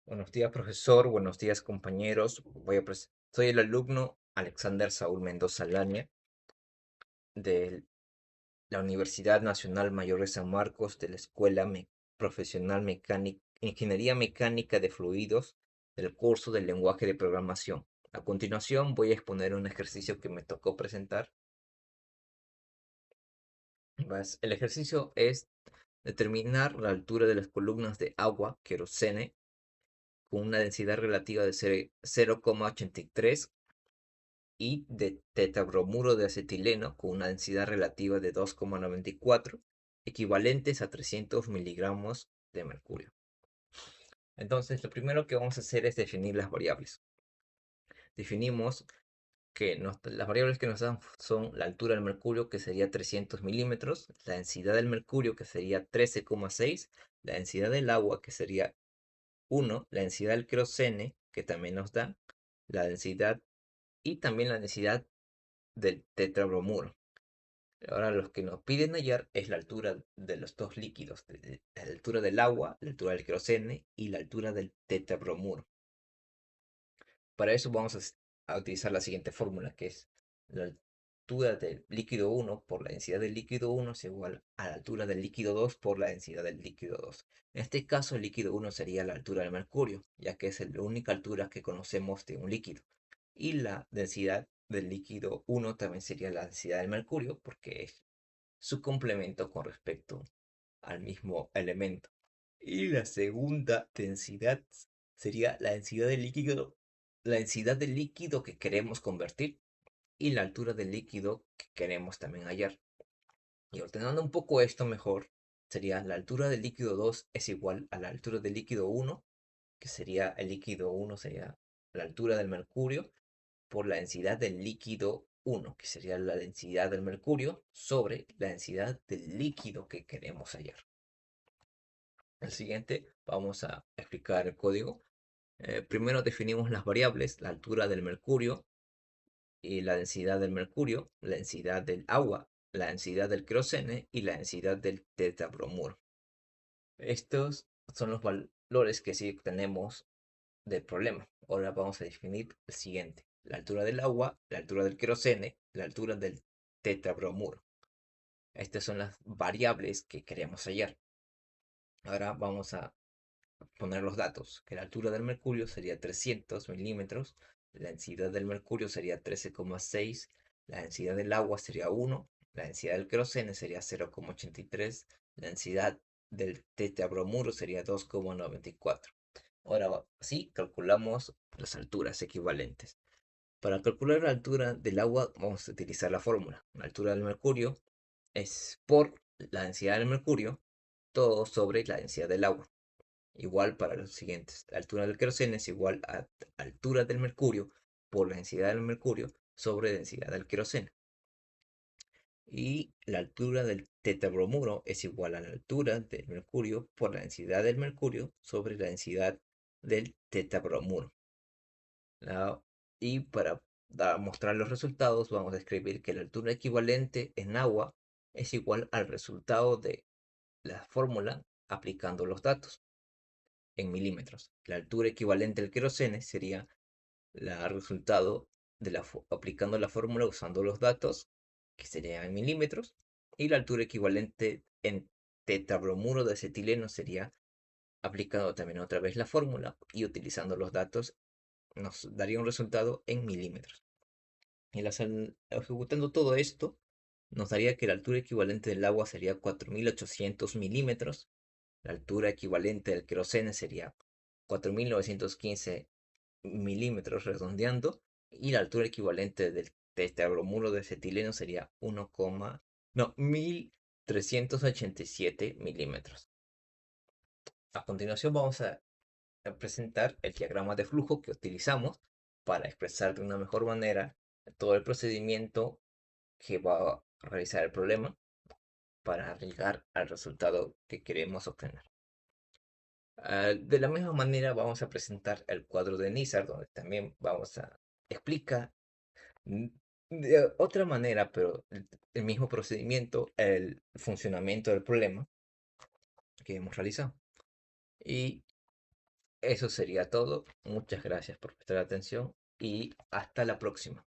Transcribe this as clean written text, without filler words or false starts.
Buenos días, profesor. Buenos días, compañeros. Soy el alumno Alexander Saúl Mendoza Laña de la Universidad Nacional Mayor de San Marcos de la Profesional Ingeniería Mecánica de Fluidos del curso del lenguaje de programación. A continuación voy a exponer un ejercicio que me tocó presentar. El ejercicio es determinar la altura de las columnas de agua querosene con una densidad relativa de 0,83 y de tetabromuro de acetileno con una densidad relativa de 2,94, equivalentes a 300 miligramos de mercurio. Entonces, lo primero que vamos a hacer es definir las variables. Definimos que las variables que nos dan son la altura del mercurio, que sería 300 milímetros, la densidad del mercurio, que sería 13,6, la densidad del agua, que sería 1, la densidad del querosene, que también nos da, la densidad y también la densidad del tetrabromuro. Ahora lo que nos piden hallar es la altura de los dos líquidos, la altura del agua, la altura del querosene y la altura del tetrabromuro. Para eso vamos a utilizar la siguiente fórmula, que es la altura del líquido 1 por la densidad del líquido 1 es igual a la altura del líquido 2 por la densidad del líquido 2. En este caso, el líquido 1 sería la altura del mercurio, ya que es la única altura que conocemos de un líquido. Y la densidad del líquido 1 también sería la densidad del mercurio, porque es su complemento con respecto al mismo elemento. Y la segunda densidad sería la densidad del líquido que queremos convertir y la altura del líquido que queremos también hallar. Y ordenando un poco esto mejor, sería la altura del líquido 2 es igual a la altura del líquido 1, que sería el líquido 1 sería la altura del mercurio por la densidad del líquido 1, que sería la densidad del mercurio sobre la densidad del líquido que queremos hallar. El siguiente, vamos a explicar el código. Primero definimos las variables, la altura del mercurio y la densidad del mercurio, la densidad del agua, la densidad del querosene y la densidad del tetabromuro. Estos son los valores que sí obtenemos del problema. Ahora vamos a definir el siguiente: la altura del agua, la altura del querosene, la altura del tetabromuro. Estas son las variables que queremos hallar. Ahora vamos a poner los datos, que la altura del mercurio sería 300 milímetros, la densidad del mercurio sería 13,6, la densidad del agua sería 1, la densidad del querosene sería 0,83, la densidad del tetabromuro sería 2,94. Ahora sí, calculamos las alturas equivalentes. Para calcular la altura del agua vamos a utilizar la fórmula. La altura del mercurio es por la densidad del mercurio, todo sobre la densidad del agua. Igual para los siguientes. La altura del queroseno es igual a altura del mercurio por la densidad del mercurio sobre densidad del queroseno. Y la altura del tetabromuro es igual a la altura del mercurio por la densidad del mercurio sobre la densidad del tetabromuro. Y para mostrar los resultados vamos a escribir que la altura equivalente en agua es igual al resultado de la fórmula aplicando los datos en milímetros. La altura equivalente al querosene sería el resultado de aplicando la fórmula usando los datos, que sería en milímetros, y la altura equivalente en tetabromuro de acetileno sería aplicando también otra vez la fórmula y utilizando los datos nos daría un resultado en milímetros. Y ejecutando todo esto, nos daría que la altura equivalente del agua sería 4800 milímetros, la altura equivalente del querosene sería 4915 milímetros redondeando, y la altura equivalente del tetabromuro de acetileno sería 1387 milímetros. A continuación vamos a presentar el diagrama de flujo que utilizamos para expresar de una mejor manera todo el procedimiento que va a realizar el problema para llegar al resultado que queremos obtener. De la misma manera vamos a presentar el cuadro de Nizar, donde también vamos a explicar de otra manera, pero el mismo procedimiento, el funcionamiento del problema que hemos realizado. Y Eso sería todo. Muchas gracias por prestar atención y hasta la próxima.